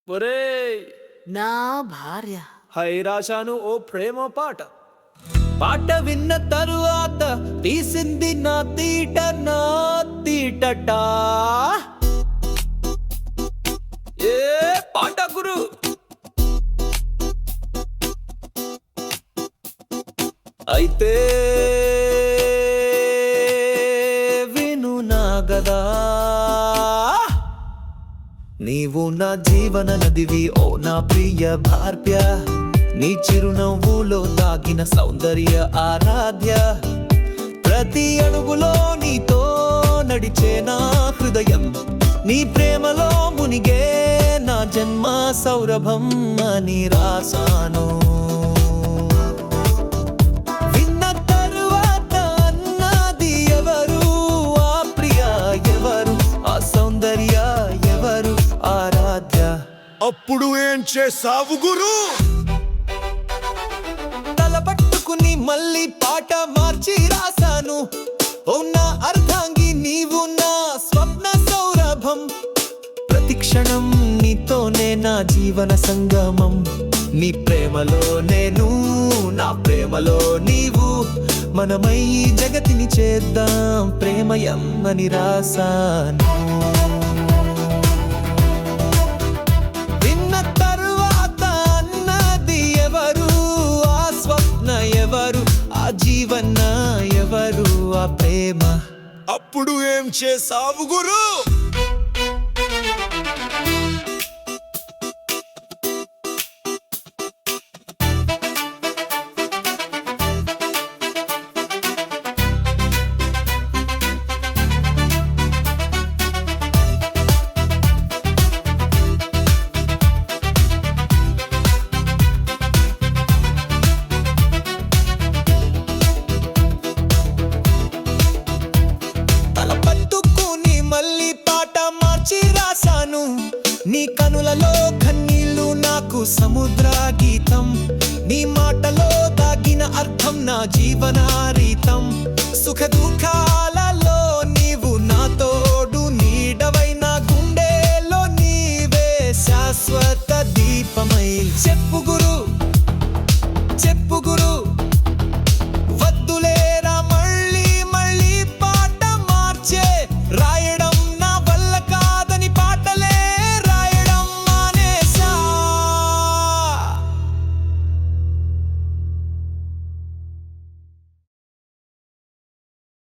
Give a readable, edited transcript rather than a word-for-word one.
ఒరేయ్ నా భార్య హై రాశాను ఓ ప్రేమ పాట. పాట విన్న తరువాత తీసింది నా తీటట. ఏ పాట గురు. అయితే విను నా గదా, నీవు నా జీవన నదివి ఓ నా ప్రియ భార్య. నీ చిరునవ్వులో దాగిన సౌందర్య ఆరాధ్య. ప్రతి అడుగులో నీతో నడిచే నా హృదయం. నీ ప్రేమలో మునిగే నా జన్మ సౌరభం అని రాసాను. విన్న తరువాత అన్నది ఎవరు ఆ ప్రియ, ఎవరు ఆ సౌందర్య, ఎవరు ఆరాధ్య. అప్పుడు ఏం చేసావు గురు? తల పట్టుకుని మళ్ళీ పాట మార్చి రాసాను. ఓ నా అర్ధాంగి, నీవు నా స్వప్న సౌరభం. ప్రతి క్షణం నీతోనే నా జీవన సంగమం. నీ ప్రేమలో నేను, నా ప్రేమలో నీవు. మనమై ఈ జగతిని చేద్దాం ప్రేమయం అని రాసాను. విన్న తరువాత అన్నది ఎవరు ఆ స్వప్న, ఎవరు ఆ జీవన, ఎవరు ఆ ప్రేమ. అప్పుడు ఏం చేసావు గురు? తల పట్టుకుని మళ్ళీ పాట మార్చి రాసాను. నీ కనులలో కన్నీళ్ళు నాకు సముద్ర గీతం. నీ మాటలో దాగిన అర్థం నా జీవనారీతం. సుఖ దుఃఖాల